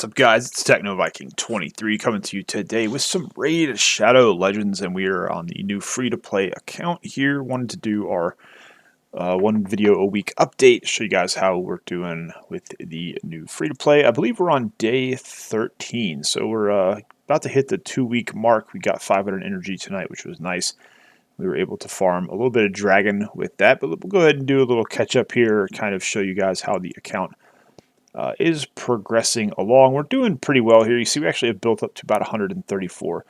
up, guys? It's Techno Viking 23 coming to you today with some Raid Shadow Legends, and we are on the new free-to-play account here. Wanted to do our one video a week update, show you guys how we're doing with the new free-to-play. I believe we're on day 13, so we're about to hit the 2-week mark. We got 500 energy tonight, which was nice. We were able to farm a little bit of dragon with that, but we'll go ahead and do a little catch-up here, kind of show you guys how the account is progressing along. We're doing pretty well here. You see we actually have built up to about 134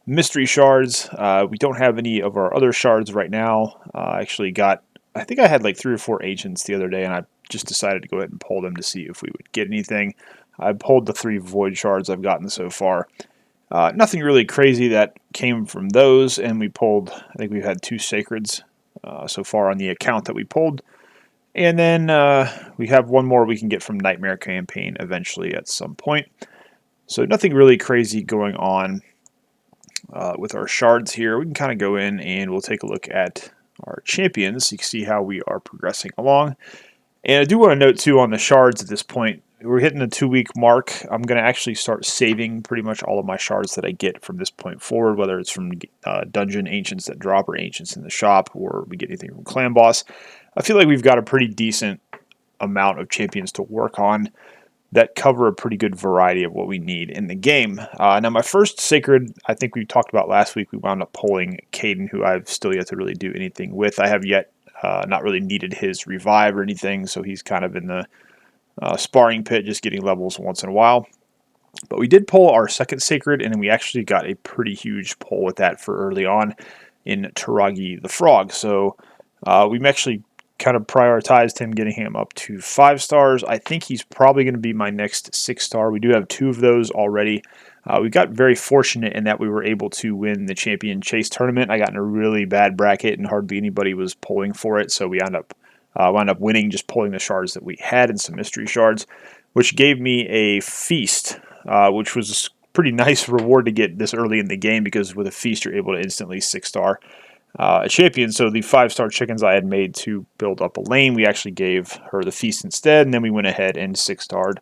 mystery shards. We don't have any of our other shards right now. I think I had like 3 or 4 ancients the other day, and I just decided to go ahead and pull them to see if we would get anything. I pulled the 3 void shards I've gotten so far. Nothing really crazy that came from those, and we pulled, I think we've had 2 sacreds so far on the account that we pulled. And then we have one more we can get from Nightmare Campaign eventually at some point. So nothing really crazy going on with our shards here. We can kind of go in and we'll take a look at our champions. You can see how we are progressing along. And I do want to note too on the shards at this point, we're hitting the 2-week mark. I'm going to actually start saving pretty much all of my shards that I get from this point forward, whether it's from dungeon ancients that drop or ancients in the shop, or we get anything from clan boss. I feel like we've got a pretty decent amount of champions to work on that cover a pretty good variety of what we need in the game. Now my first sacred, I think we talked about last week, we wound up pulling Caden, who I've still yet to really do anything with. I have yet not really needed his revive or anything, so he's kind of in the sparring pit, just getting levels once in a while. But we did pull our second sacred, and then we actually got a pretty huge pull with that for early on in Taragi the Frog. So we've actually kind of prioritized him, getting him up to 5 stars. I think he's probably going to be my next 6-star. We do have 2 of those already. We got very fortunate in that we were able to win the champion chase tournament. I got in a really bad bracket and hardly anybody was pulling for it, so we wound up winning, just pulling the shards that we had and some mystery shards, which gave me a feast, which was a pretty nice reward to get this early in the game, because with a feast you're able to instantly 6-star a champion. So the 5-star chickens I had made to build up a lane, we actually gave her the feast instead, and then we went ahead and 6-starred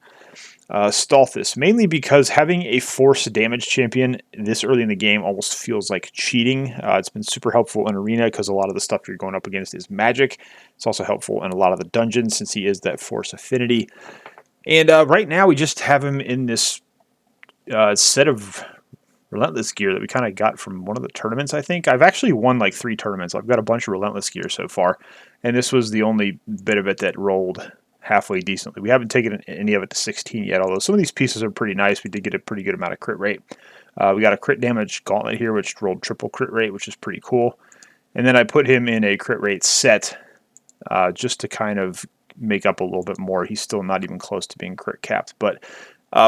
Stalthus, mainly because having a force damage champion this early in the game almost feels like cheating. It's been super helpful in Arena because a lot of the stuff you're going up against is magic. It's also helpful in a lot of the dungeons since he is that force affinity. And right now we just have him in this set of Relentless gear that we kind of got from one of the tournaments, I think. I've actually won like 3 tournaments. I've got a bunch of Relentless gear so far, and this was the only bit of it that rolled halfway decently. We haven't taken any of it to 16 yet, although some of these pieces are pretty nice. We did get a pretty good amount of crit rate. We got a crit damage gauntlet here, which rolled triple crit rate, which is pretty cool. And then I put him in a crit rate set just to kind of make up a little bit more. He's still not even close to being crit capped. But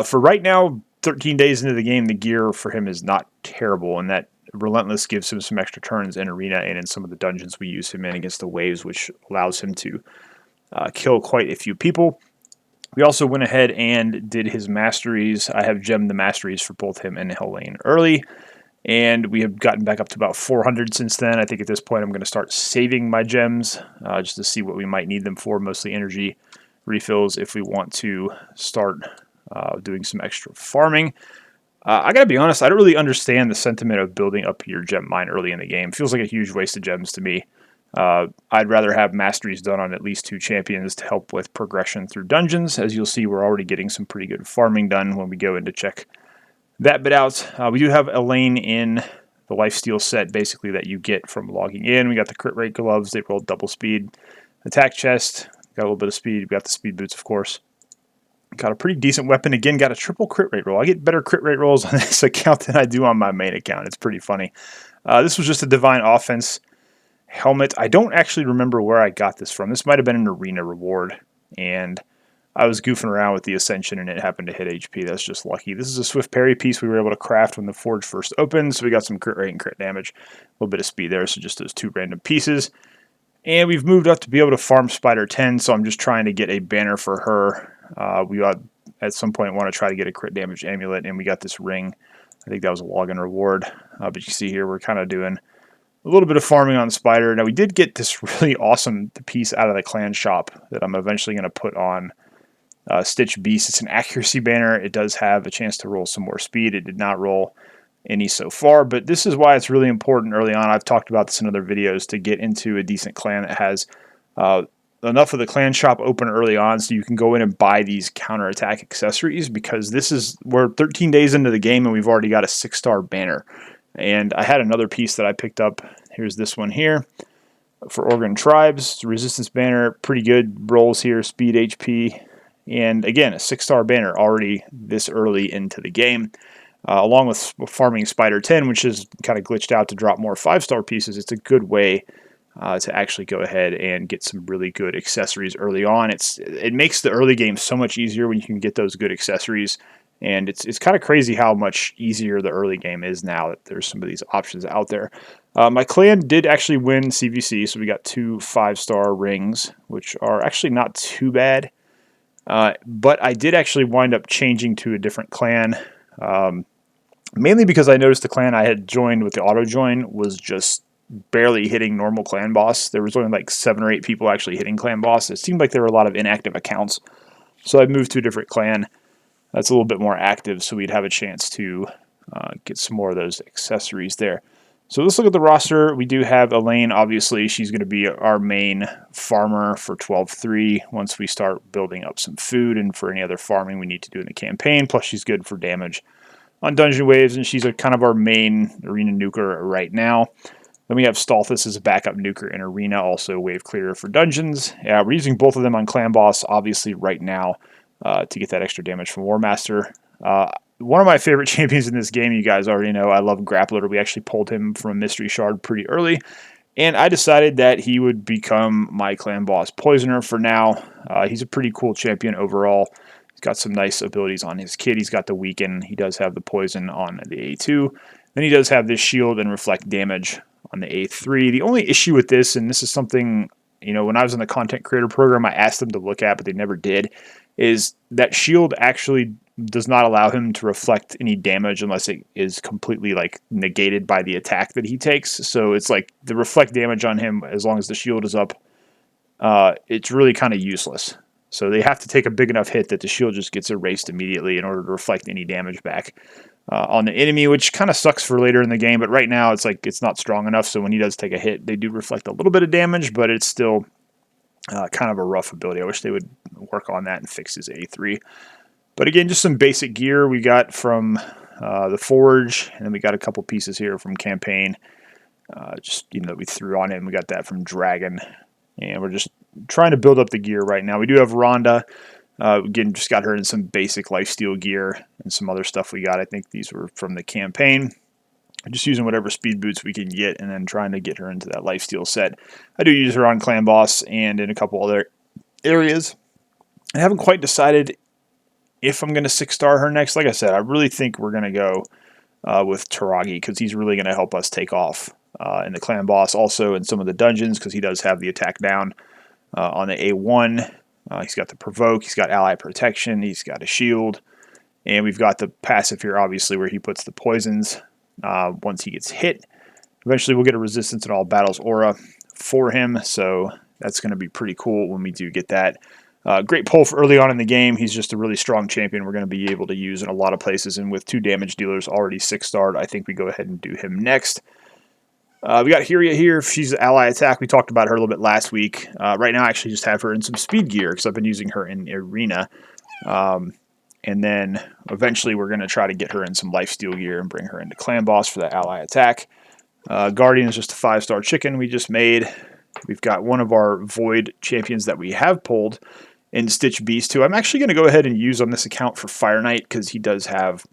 for right now, 13 days into the game, the gear for him is not terrible, and that Relentless gives him some extra turns in Arena and in some of the dungeons we use him in against the waves, which allows him to kill quite a few people. We also went ahead and did his masteries. I have gemmed the masteries for both him and Helene early, and we have gotten back up to about 400 since then. I think at this point I'm going to start saving my gems just to see what we might need them for, mostly energy refills if we want to start doing some extra farming. I gotta be honest, I don't really understand the sentiment of building up your gem mine early in the game. Feels like a huge waste of gems to me. I'd rather have masteries done on at least 2 champions to help with progression through dungeons. As you'll see, we're already getting some pretty good farming done when we go in to check that bit out. We do have Elaine in the lifesteal set, basically, that you get from logging in. We got the crit rate gloves. They roll double speed. Attack chest. Got a little bit of speed. We got the speed boots, of course. Got a pretty decent weapon. Again, got a triple crit rate roll. I get better crit rate rolls on this account than I do on my main account. It's pretty funny. This was just a Divine Offense helmet. I don't actually remember where I got this from. This might have been an Arena reward, and I was goofing around with the Ascension, and it happened to hit HP. That's just lucky. This is a Swift Parry piece we were able to craft when the Forge first opened, so we got some crit rate and crit damage. A little bit of speed there, so just those 2 random pieces. And we've moved up to be able to farm Spider 10, so I'm just trying to get a banner for her. We at some point want to try to get a crit damage amulet, and we got this ring. I think that was a login reward. But you can see here we're kind of doing a little bit of farming on Spider. Now we did get this really awesome piece out of the clan shop that I'm eventually going to put on Stitch Beast, it's an accuracy banner. It does have a chance to roll some more speed. It did not roll any so far, but this is why it's really important early on. I've talked about this in other videos, to get into a decent clan that has enough of the clan shop open early on so you can go in and buy these counterattack accessories, because we're 13 days into the game and we've already got a 6-star banner. And I had another piece that I picked up. Here's this one here for Oregon Tribes. It's a resistance banner, pretty good rolls here, speed, HP, and again, a 6-star banner already this early into the game. Along with farming Spider 10, which is kind of glitched out to drop more 5-star pieces, it's a good way to actually go ahead and get some really good accessories early on. It makes the early game so much easier when you can get those good accessories, and it's kind of crazy how much easier the early game is now that there's some of these options out there. My clan did actually win CVC, so we got 2 5-star rings, which are actually not too bad. But I did actually wind up changing to a different clan, mainly because I noticed the clan I had joined with the auto join was just barely hitting normal clan boss. There was only like 7 or 8 people actually hitting clan boss. It seemed like there were a lot of inactive accounts, so I moved to a different clan that's a little bit more active, so we'd have a chance to get some more of those accessories there. So let's look at the roster. We do have Elaine, obviously. She's going to be our main farmer for 12-3 once we start building up some food and for any other farming we need to do in the campaign. Plus, she's good for damage on dungeon waves, and she's kind of our main arena nuker right now. Then we have Stalthus as a backup nuker in arena, also wave clearer for dungeons. Yeah, we're using both of them on clan boss, obviously, right now to get that extra damage from War Master. One of my favorite champions in this game, you guys already know, I love Grappler. We actually pulled him from a Mystery Shard pretty early, and I decided that he would become my clan boss Poisoner for now. He's a pretty cool champion overall. He's got some nice abilities on his kit. He's got the weaken. He does have the poison on the A2. Then he does have this shield and reflect damage on the A3. The only issue with this, and this is something, when I was in the content creator program, I asked them to look at, but they never did, is that shield actually does not allow him to reflect any damage unless it is completely negated by the attack that he takes. So it's like the reflect damage on him, as long as the shield is up, it's really kind of useless. So they have to take a big enough hit that the shield just gets erased immediately in order to reflect any damage back on the enemy, which kind of sucks for later in the game. But right now it's not strong enough, so when he does take a hit, they do reflect a little bit of damage, but it's still kind of a rough ability. I wish they would work on that and fix his A3. But again, just some basic gear we got from the Forge, and then we got a couple pieces here from Campaign, that we threw on it, and we got that from Dragon. And we're just trying to build up the gear right now. We do have Rhonda. Again, just got her in some basic lifesteal gear and some other stuff we got. I think these were from the campaign. Just using whatever speed boots we can get and then trying to get her into that lifesteal set. I do use her on Clan Boss and in a couple other areas. I haven't quite decided if I'm going to 6-star her next. Like I said, I really think we're going to go with Taragi, because he's really going to help us take off in the Clan Boss. Also in some of the dungeons, because he does have the attack down on the A1. He's got the provoke, he's got ally protection, he's got a shield, and we've got the passive here, obviously, where he puts the poisons once he gets hit. Eventually we'll get a resistance in all battles aura for him, so that's going to be pretty cool when we do get that. Great pull for early on in the game. He's just a really strong champion we're going to be able to use in a lot of places, and with 2 damage dealers already 6-starred, I think we go ahead and do him next. We got Hyria here. She's ally attack. We talked about her a little bit last week. Right now I actually just have her in some speed gear because I've been using her in arena. And then eventually we're going to try to get her in some lifesteal gear and bring her into Clan Boss for that ally attack. Guardian is just a 5-star chicken we just made. We've got one of our Void champions that we have pulled in Stitch Beast too. I'm actually going to go ahead and use on this account for Fire Knight, because he does have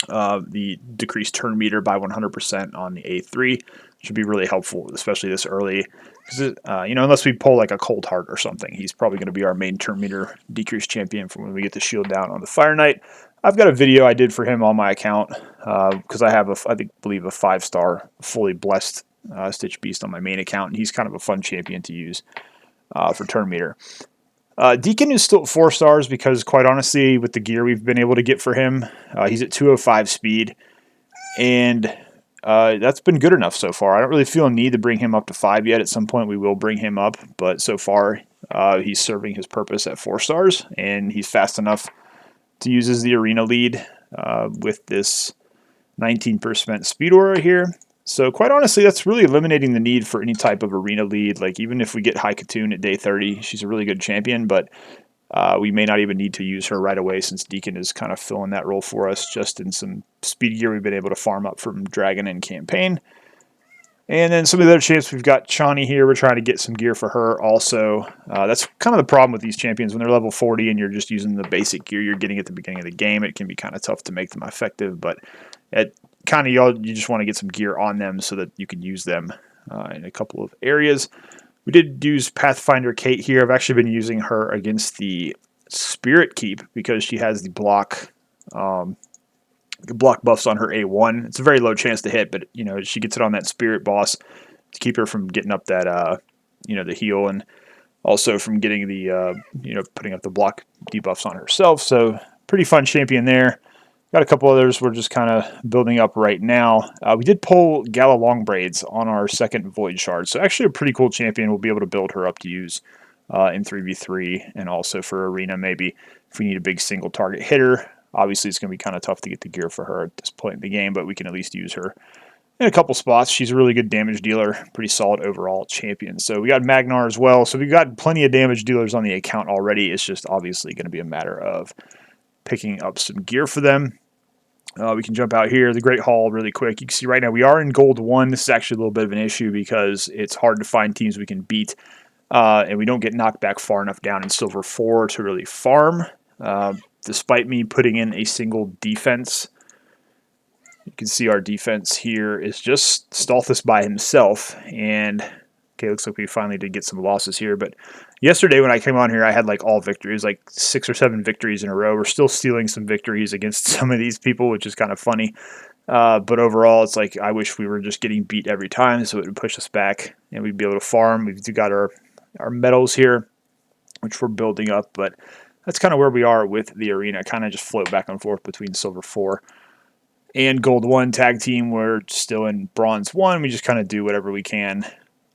the decreased turn meter by 100% on the A3. Should be really helpful, especially this early. Because unless we pull like a Cold Heart or something, he's probably going to be our main turn meter decreased champion for when we get the shield down on the Fire Knight. I've got a video I did for him on my account because I have I believe a 5-star fully blessed Stitch Beast on my main account, and he's kind of a fun champion to use for turn meter. Deacon is still at 4 stars because, quite honestly, with the gear we've been able to get for him, he's at 205 speed, and that's been good enough so far. I don't really feel a need to bring him up to 5 yet. At some point we will bring him up, but so far He's serving his purpose at 4 stars, and he's fast enough to use as the arena lead with this 19% speed aura here. So quite honestly, that's really eliminating the need for any type of arena lead. Like even if we get High Katoon at day 30, she's a really good champion, but we may not even need to use her right away since Deacon is kind of filling that role for us just in some speed gear we've been able to farm up from Dragon and Campaign. And then some of the other champs, we've got Chani here. We're trying to get some gear for her also. That's kind of the problem with these champions. When they're level 40 and you're just using the basic gear you're getting at the beginning of the game, it can be kind of tough to make them effective. But at kind of you just want to get some gear on them so that you can use them in a couple of areas. We did use Pathfinder Kate here. I've actually been using her against the Spirit Keep because she has the block buffs on her A1. It's a very low chance to hit, but you know she gets it on that Spirit boss to keep her from getting up that the heal, and also from getting the putting up the block debuffs on herself. So pretty fun champion there. Got a couple others we're just kind of building up right now. We did pull Gala Longbraids on our second Void Shard, so actually a pretty cool champion. We'll be able to build her up to use in 3v3 and also for arena maybe if we need a big single target hitter. Obviously, it's going to be kind of tough to get the gear for her at this point in the game, but we can at least use her in a couple spots. She's a really good damage dealer, pretty solid overall champion. So we got Magnar as well. So we've got plenty of damage dealers on the account already. It's just obviously going to be a matter of picking up some gear for them. We can jump out here, the Great Hall, really quick. You can see right now we are in Gold 1. This is actually a little bit of an issue because it's hard to find teams we can beat, and we don't get knocked back far enough down in Silver 4 to really farm. Despite me putting in a single defense, you can see our defense here is just Stalthus by himself. And, okay, looks like we finally did get some losses here. But yesterday when I came on here, I had like all victories, like 6 or 7 victories in a row. We're still stealing some victories against some of these people, which is kind of funny. But overall, it's like I wish we were just getting beat every time so it would push us back and we'd be able to farm. We've got our medals here, which we're building up, but that's kind of where we are with the arena. Kind of just float back and forth between Silver 4 and Gold 1 tag team. We're still in Bronze 1. We just kind of do whatever we can.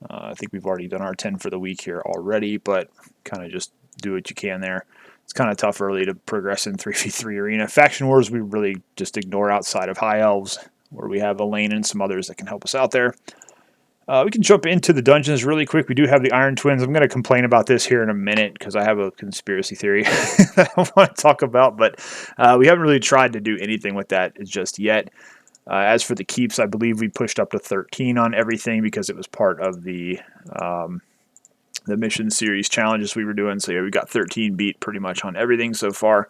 I think we've already done our 10 for the week here already, but kind of just do what you can there. It's kind of tough early to progress in 3v3 arena. Faction Wars we really just ignore outside of High Elves, where we have Elaine and some others that can help us out there. We can jump into the dungeons really quick. We do have the Iron Twins. I'm going to complain about this here in a minute because I have a conspiracy theory that I want to talk about, but we haven't really tried to do anything with that just yet. As for the keeps, I believe we pushed up to 13 on everything because it was part of the mission series challenges we were doing. So yeah, we got 13 beat pretty much on everything so far.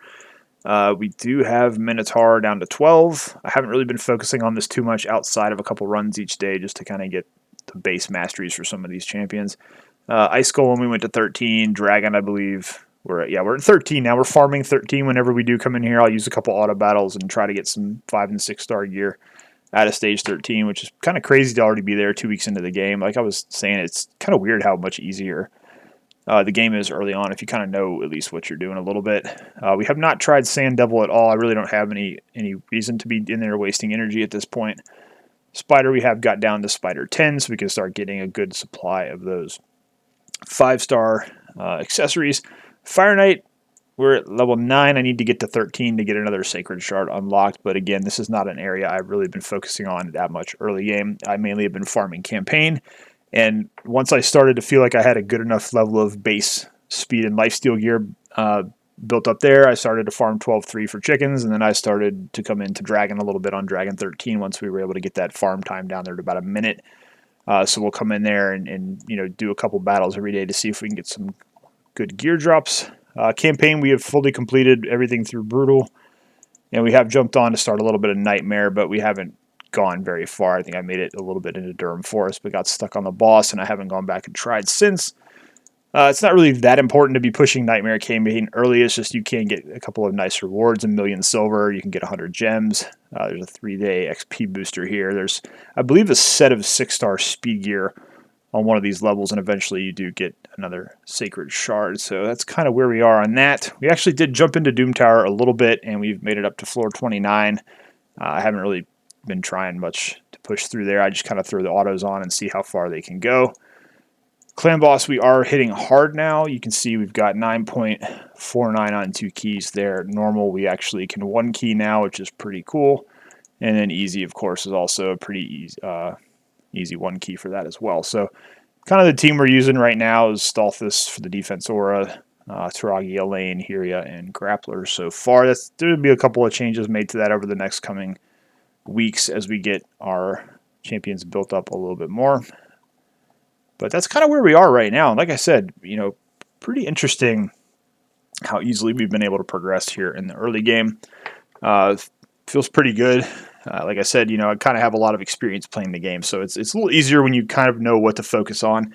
We do have Minotaur down to 12. I haven't really been focusing on this too much outside of a couple runs each day just to kind of get the base masteries for some of these champions. Ice Golem, we went to 13. Dragon, I believe, we're at 13 now. We're farming 13 whenever we do come in here. I'll use a couple auto battles and try to get some 5 and 6 star gear out of stage 13, which is kind of crazy to already be there 2 weeks into the game. Like I was saying, it's kind of weird how much easier the game is early on if you kind of know at least what you're doing a little bit. We have not tried Sand Devil at all. I really don't have any reason to be in there wasting energy at this point. Spider, we have got down to Spider 10, so we can start getting a good supply of those 5-star accessories. Fire Knight, we're at level 9. I need to get to 13 to get another Sacred Shard unlocked, but again, this is not an area I've really been focusing on that much early game. I mainly have been farming campaign, and once I started to feel like I had a good enough level of base speed and lifesteal gear built up there, I started to farm 12-3 for chickens, and then I started to come into Dragon a little bit on Dragon 13 once we were able to get that farm time down there to about a minute. So we'll come in there and do a couple battles every day to see if we can get some good gear drops. Campaign, we have fully completed everything through Brutal, and we have jumped on to start a little bit of Nightmare, but we haven't gone very far. I think I made it a little bit into Durham Forest, but got stuck on the boss, and I haven't gone back and tried since. It's not really that important to be pushing Nightmare campaign early. It's just you can get a couple of nice rewards, 1,000,000 silver. You can get 100 gems. There's a 3-day XP booster here. There's, I believe, a set of 6-star speed gear on one of these levels, and eventually you do get another Sacred Shard. So that's kind of where we are on that. We actually did jump into Doom Tower a little bit, and we've made it up to floor 29. I haven't really been trying much to push through there. I just kind of throw the autos on and see how far they can go. Clan Boss, we are hitting hard now. You can see we've got 9.49 on 2 keys there. Normal, we actually can 1 key now, which is pretty cool. And then easy, of course, is also a pretty easy 1 key for that as well. So kind of the team we're using right now is Stalthus for the Defensora, Taragi, Elaine, Hyria, and Grappler so far. There'll be a couple of changes made to that over the next coming weeks as we get our champions built up a little bit more. But that's kind of where we are right now. And like I said, pretty interesting how easily we've been able to progress here in the early game. Feels pretty good. Like I said, I kind of have a lot of experience playing the game, so it's a little easier when you kind of know what to focus on.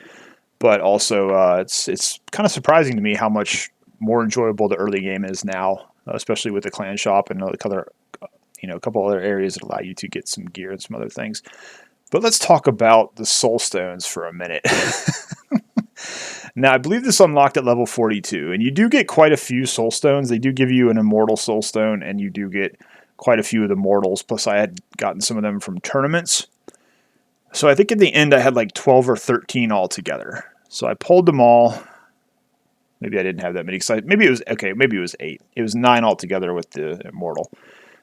But also, it's kind of surprising to me how much more enjoyable the early game is now, especially with the clan shop and a couple other areas that allow you to get some gear and some other things. But let's talk about the Soulstones for a minute. Now, I believe this unlocked at level 42, and you do get quite a few Soulstones. They do give you an Immortal Soulstone, and you do get quite a few of the Mortals, plus I had gotten some of them from tournaments. So I think in the end I had like 12 or 13 altogether. So I pulled them all. Maybe I didn't have that many. Maybe it was 8. It was 9 altogether with the Immortal.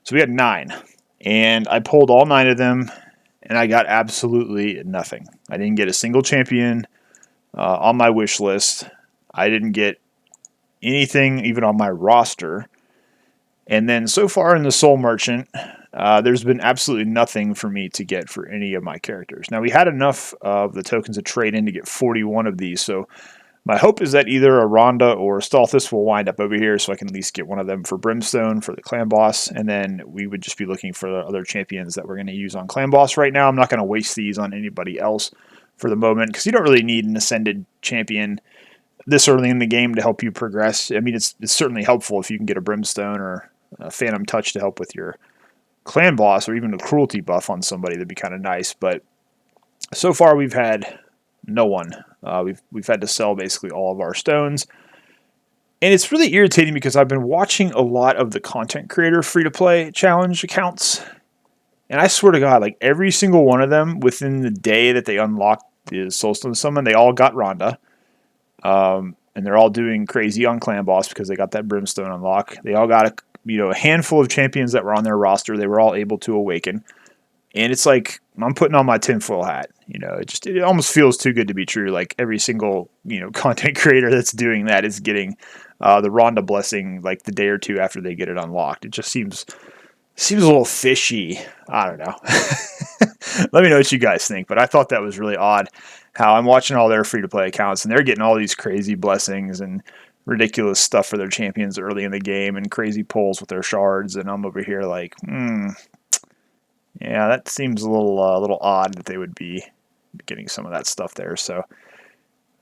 So we had 9. And I pulled all 9 of them, and I got absolutely nothing. I didn't get a single champion on my wish list. I didn't get anything even on my roster. And then so far in the Soul Merchant, there's been absolutely nothing for me to get for any of my characters. Now, we had enough of the tokens to trade in to get 41 of these, so my hope is that either a Rhonda or a Stalthus will wind up over here so I can at least get one of them for Brimstone for the Clan Boss, and then we would just be looking for the other champions that we're going to use on Clan Boss right now. I'm not going to waste these on anybody else for the moment because you don't really need an Ascended champion this early in the game to help you progress. I mean, it's certainly helpful if you can get a Brimstone or a Phantom Touch to help with your Clan Boss, or even a Cruelty buff on somebody. That'd be kind of nice. But so far, we've had no one. We've had to sell basically all of our stones, and it's really irritating because I've been watching a lot of the content creator free-to-play challenge accounts, and I swear to God, like every single one of them within the day that they unlocked the Soulstone Summon, they all got Rhonda. And they're all doing crazy on Clan Boss because they got that Brimstone unlock. They all got a handful of champions that were on their roster. They were all able to awaken. And it's like, I'm putting on my tinfoil hat. It almost feels too good to be true. Like every single, content creator that's doing that is getting the Rhonda blessing like the day or two after they get it unlocked. It just seems a little fishy. I don't know. Let me know what you guys think. But I thought that was really odd how I'm watching all their free-to-play accounts and they're getting all these crazy blessings and ridiculous stuff for their champions early in the game and crazy pulls with their shards. And I'm over here like, yeah, that seems a little odd that they would be getting some of that stuff there. So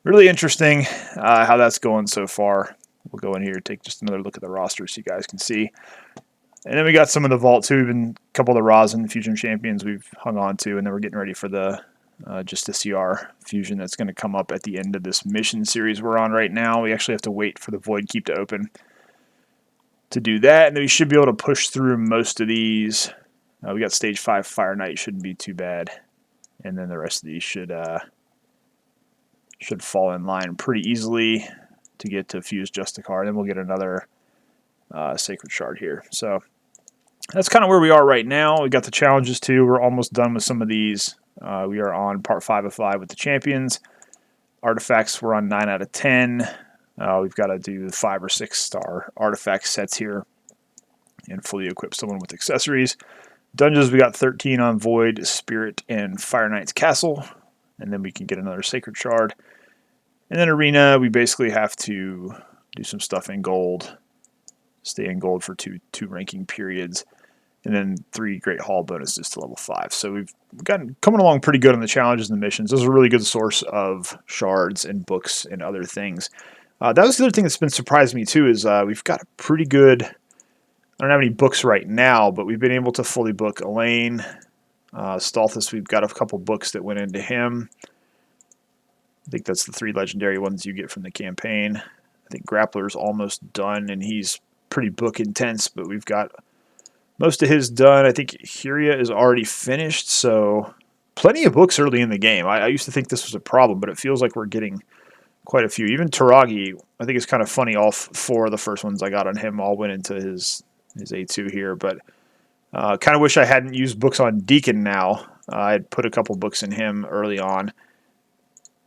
really interesting how that's going so far. We'll go in here and take just another look at the roster so you guys can see. And then we got some of the Vault 2, and a couple of the Rosin Fusion Champions we've hung on to, and then we're getting ready for the just the CR Fusion that's going to come up at the end of this mission series we're on right now. We actually have to wait for the Void Keep to open to do that, and then we should be able to push through most of these. We got Stage 5 Fire Knight, shouldn't be too bad, and then the rest of these should fall in line pretty easily to get to Fuse Justicar. Then we'll get another Sacred Shard here. So that's kind of where we are right now. We got the challenges too. We're almost done with some of these. We are on part 5 of 5 with the champions. Artifacts, we're on 9 out of 10. We've got to do 5 or 6 star artifact sets here and fully equip someone with accessories. Dungeons, we got 13 on Void, Spirit, and Fire Knight's Castle. And then we can get another Sacred Shard. And then Arena, we basically have to do some stuff in gold. Stay in gold for two ranking periods. And then 3 Great Hall bonuses to level 5. So we've gotten coming along pretty good on the challenges and the missions. Those are a really good source of shards and books and other things. That was the other thing that's been surprising me too, is we've got a pretty good... I don't have any books right now, but we've been able to fully book Elaine. Stalthus, we've got a couple books that went into him. I think that's the 3 legendary ones you get from the campaign. I think Grappler's almost done, and he's pretty book intense, but we've got most of his done. I think Hyria is already finished, so plenty of books early in the game. I used to think this was a problem, but it feels like we're getting quite a few. Even Taragi, I think it's kind of funny. All four of the first ones I got on him all went into his A2 here, but kind of wish I hadn't used books on Deacon now. I'd put a couple books in him early on,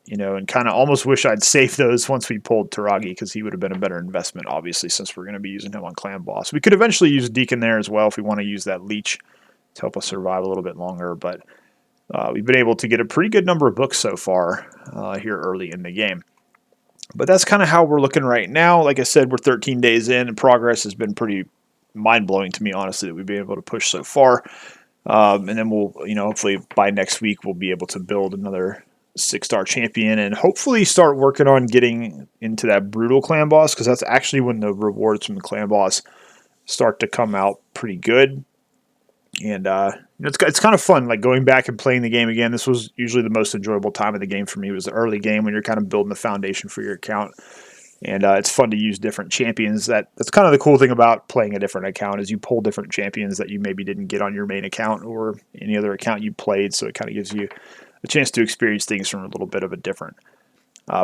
and kind of almost wish I'd saved those once we pulled Taragi, because he would have been a better investment, obviously, since we're going to be using him on Clan Boss. We could eventually use Deacon there as well if we want to use that leech to help us survive a little bit longer, but we've been able to get a pretty good number of books so far here early in the game. But that's kind of how we're looking right now. Like I said, we're 13 days in, and progress has been pretty mind-blowing to me, honestly, that we've been able to push so far. And then we'll, hopefully by next week, we'll be able to build another 6-star champion and hopefully start working on getting into that brutal clan boss, because that's actually when the rewards from the clan boss start to come out pretty good. And it's kind of fun, like going back and playing the game again. This was usually the most enjoyable time of the game for me. It was the early game when you're kind of building the foundation for your account. And it's fun to use different champions. That's kind of the cool thing about playing a different account, is you pull different champions that you maybe didn't get on your main account or any other account you played. So it kind of gives you a chance to experience things from a little bit of a different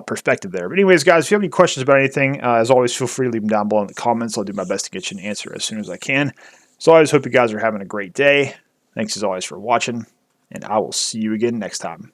perspective there. But anyways, guys, if you have any questions about anything, as always, feel free to leave them down below in the comments. I'll do my best to get you an answer as soon as I can. So I always hope you guys are having a great day. Thanks as always for watching, and I will see you again next time.